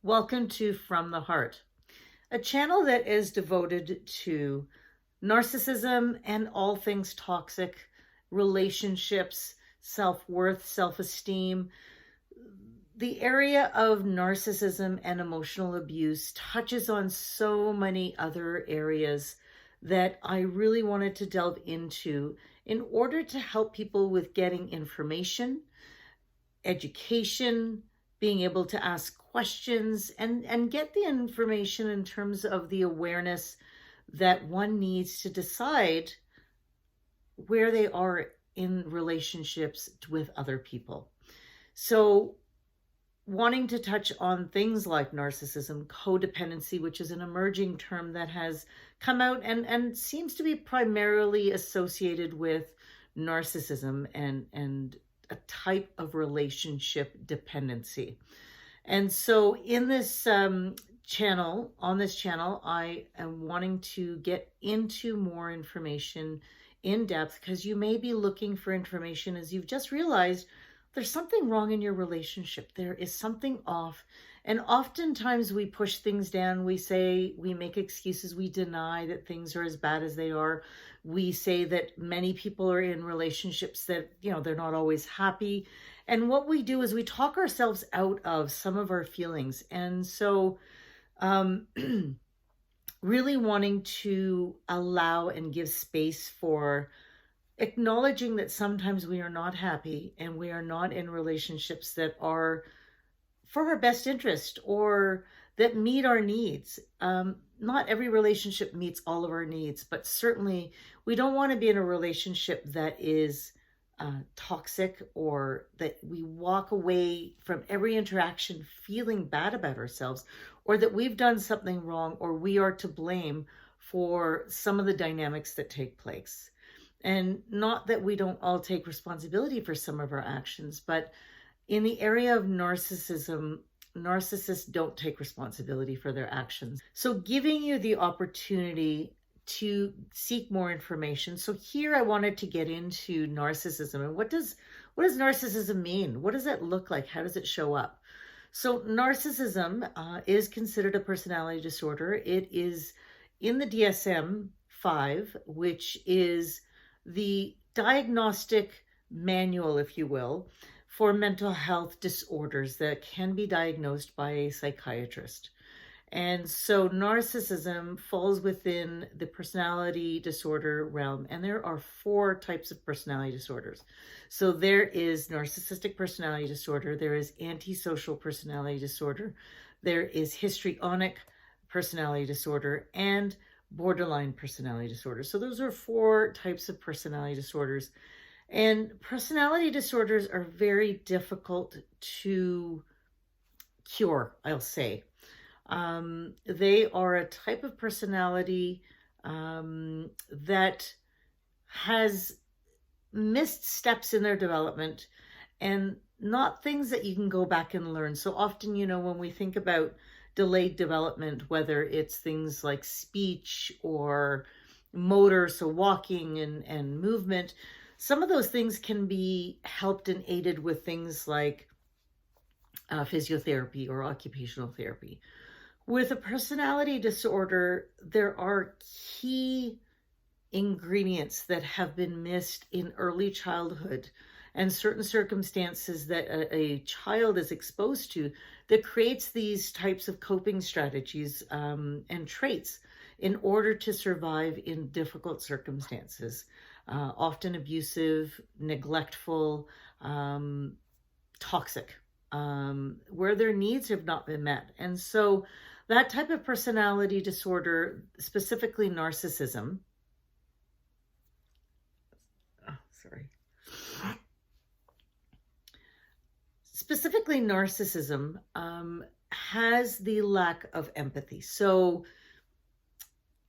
Welcome to From the Heart, a channel that is devoted to narcissism and all things toxic, relationships, self-worth, self-esteem. The area of narcissism and emotional abuse touches on so many other areas that I really wanted to delve into in order to help people with getting information, education, being able to ask questions and get the information in terms of the awareness that one needs to decide where they are in relationships with other people. So wanting to touch on things like narcissism, codependency, which is an emerging term that has come out and seems to be primarily associated with narcissism and a type of relationship dependency. And so in this channel, I am wanting to get into more information in depth, because you may be looking for information as you've just realized there's something wrong in your relationship. There is something off. And oftentimes we push things down. We say, we make excuses. We deny that things are as bad as they are. We say that many people are in relationships that, they're not always happy. And what we do is we talk ourselves out of some of our feelings. And so really wanting to allow and give space for acknowledging that sometimes we are not happy and we are not in relationships that are for our best interest or that meet our needs. Not every relationship meets all of our needs, but certainly we don't want to be in a relationship that is toxic, or that we walk away from every interaction feeling bad about ourselves, or that we've done something wrong or we are to blame for some of the dynamics that take place. And not that we don't all take responsibility for some of our actions, but in the area of narcissism, narcissists don't take responsibility for their actions. So giving you the opportunity to seek more information. So here I wanted to get into narcissism and what does narcissism mean? What does that look like? How does it show up? So narcissism is considered a personality disorder. It is in the DSM-5, which is the diagnostic manual, if you will, for mental health disorders that can be diagnosed by a psychiatrist. And so narcissism falls within the personality disorder realm. And there are 4 types of personality disorders. So there is narcissistic personality disorder, there is antisocial personality disorder, there is histrionic personality disorder, and borderline personality disorder. So those are 4 types of personality disorders. And personality disorders are very difficult to cure, I'll say. They are a type of personality that has missed steps in their development and not things that you can go back and learn. So often, when we think about delayed development, whether it's things like speech or motor, so walking and movement, some of those things can be helped and aided with things like physiotherapy or occupational therapy. With a personality disorder, there are key ingredients that have been missed in early childhood and certain circumstances that a child is exposed to that creates these types of coping strategies and traits in order to survive in difficult circumstances, often abusive, neglectful, toxic, where their needs have not been met. And so that type of personality disorder, specifically narcissism, has the lack of empathy. So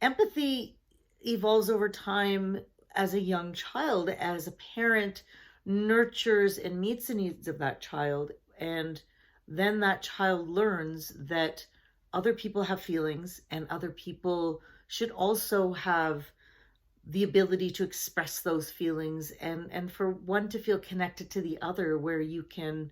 empathy evolves over time as a young child, as a parent nurtures and meets the needs of that child. And then that child learns that other people have feelings and other people should also have the ability to express those feelings and for one to feel connected to the other, where you can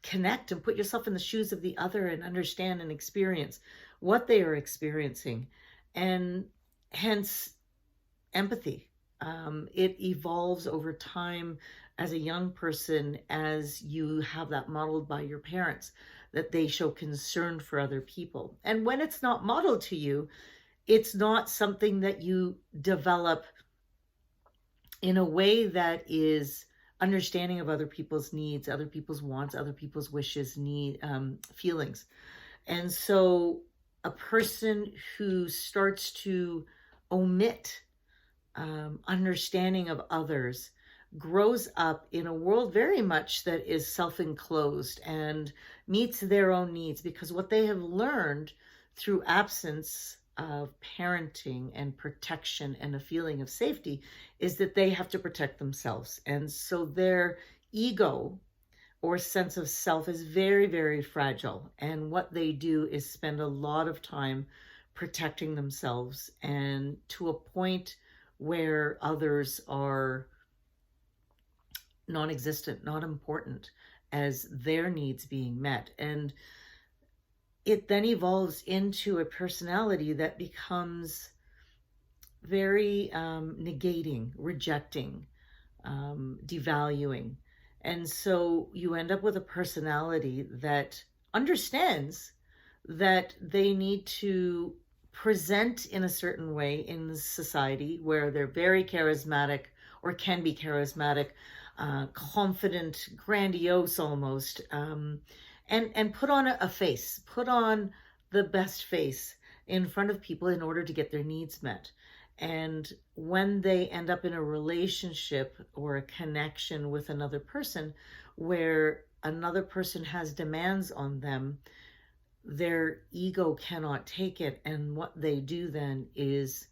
connect and put yourself in the shoes of the other and understand and experience what they are experiencing, and hence empathy. It evolves over time as a young person, as you have that modeled by your parents, that they show concern for other people. And when it's not modeled to you, it's not something that you develop in a way that is understanding of other people's needs, other people's wants, other people's wishes, feelings. And so a person who starts to omit understanding of others grows up in a world very much that is self-enclosed and meets their own needs, because what they have learned through absence of parenting and protection and a feeling of safety is that they have to protect themselves. And so their ego or sense of self is very, very fragile. And what they do is spend a lot of time protecting themselves, and to a point where others are non-existent, not important as their needs being met. And it then evolves into a personality that becomes very negating, rejecting, devaluing. And so you end up with a personality that understands that they need to present in a certain way in society, where they're very charismatic or can be charismatic, confident, grandiose almost, and put on a face, put on the best face in front of people in order to get their needs met. And when they end up in a relationship or a connection with another person where another person has demands on them, their ego cannot take it. And what they do then is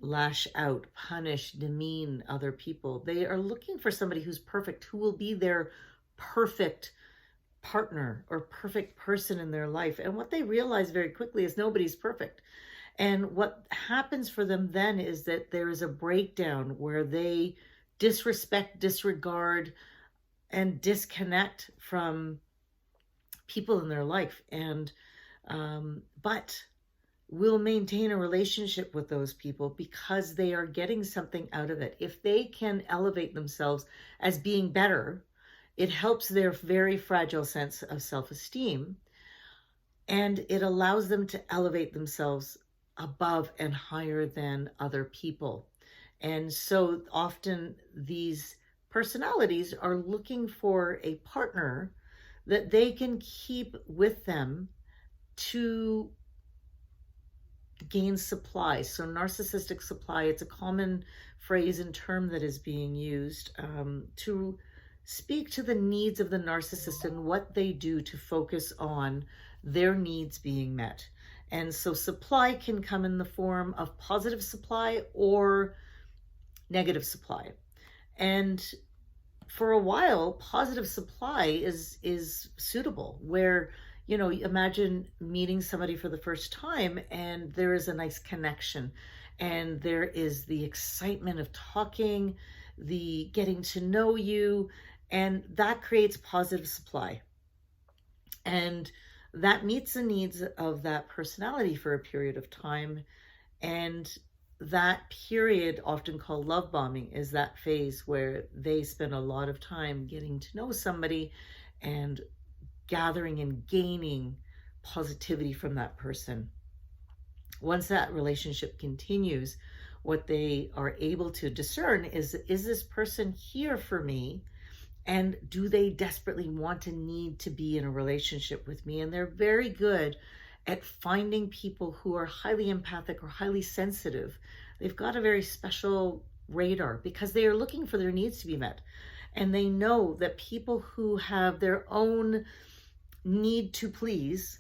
lash out, punish, demean other people. They are looking for somebody who's perfect, who will be their perfect partner or perfect person in their life. And what they realize very quickly is nobody's perfect. And what happens for them then is that there is a breakdown where they disrespect, disregard, and disconnect from people in their life. And but will maintain a relationship with those people because they are getting something out of it. If they can elevate themselves as being better, it helps their very fragile sense of self-esteem, and it allows them to elevate themselves above and higher than other people. And so often these personalities are looking for a partner that they can keep with them to gain supply. So narcissistic supply, it's a common phrase and term that is being used to speak to the needs of the narcissist and what they do to focus on their needs being met. And so supply can come in the form of positive supply or negative supply. And for a while, positive supply is suitable, where, you know, imagine meeting somebody for the first time and there is a nice connection and there is the excitement of talking, the getting to know you, and that creates positive supply. And that meets the needs of that personality for a period of time. And that period, often called love bombing, is that phase where they spend a lot of time getting to know somebody and gathering and gaining positivity from that person. Once that relationship continues, what they are able to discern is this person here for me? And do they desperately want to need to be in a relationship with me? And they're very good at finding people who are highly empathic or highly sensitive. They've got a very special radar because they are looking for their needs to be met. And they know that people who have their own need to please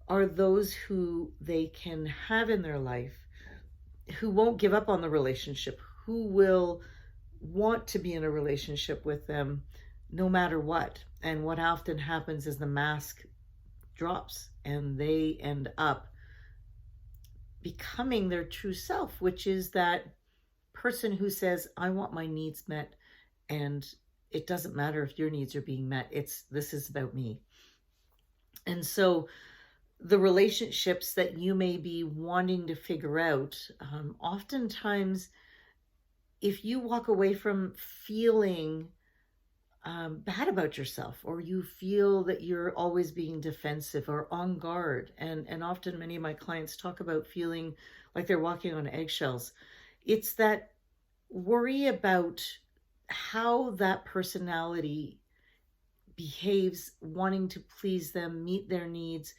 are those who they can have in their life, who won't give up on the relationship, who will want to be in a relationship with them no matter what. And what often happens is the mask drops and they end up becoming their true self, which is that person who says, I want my needs met and it doesn't matter if your needs are being met. This is about me. And so the relationships that you may be wanting to figure out, oftentimes, if you walk away from feeling bad about yourself, or you feel that you're always being defensive or on guard, and often many of my clients talk about feeling like they're walking on eggshells, it's that worry about how that personality behaves, wanting to please them, meet their needs,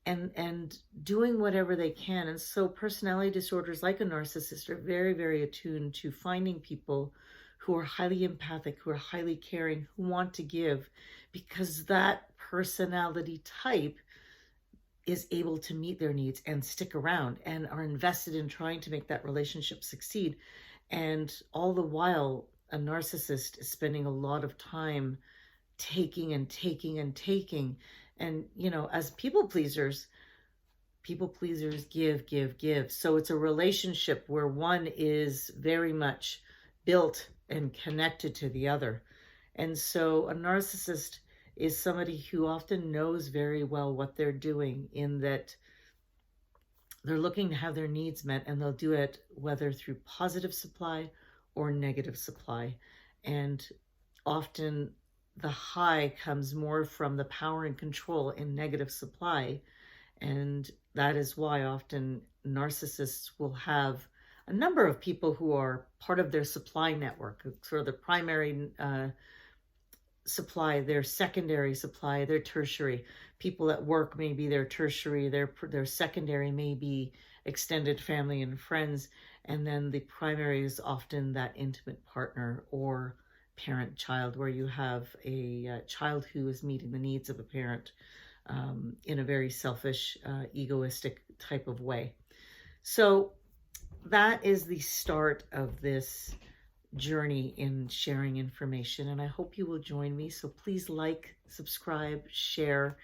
and doing whatever they can. And so personality disorders, like a narcissist, are very, very attuned to finding people who are highly empathic, who are highly caring, who want to give, because that personality type is able to meet their needs and stick around and are invested in trying to make that relationship succeed. And all the while, a narcissist is spending a lot of time taking and taking and taking. And, as people pleasers give, give, give. So it's a relationship where one is very much built and connected to the other. And so a narcissist is somebody who often knows very well what they're doing, in that they're looking to have their needs met, and they'll do it whether through positive supply or negative supply. And often the high comes more from the power and control in negative supply. And that is why often narcissists will have a number of people who are part of their supply network, sort of the primary supply, their secondary supply, their tertiary. People at work may be their tertiary, their secondary may be extended family and friends, and then the primary is often that intimate partner or parent-child, where you have a child who is meeting the needs of a parent in a very selfish, egoistic type of way. So that is the start of this journey in sharing information, and I hope you will join me. So please like, subscribe, share,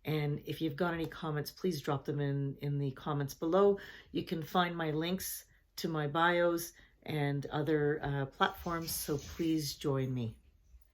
and if you've got any comments, please drop them in the comments below. You can find my links to my bios and other platforms, so please join me.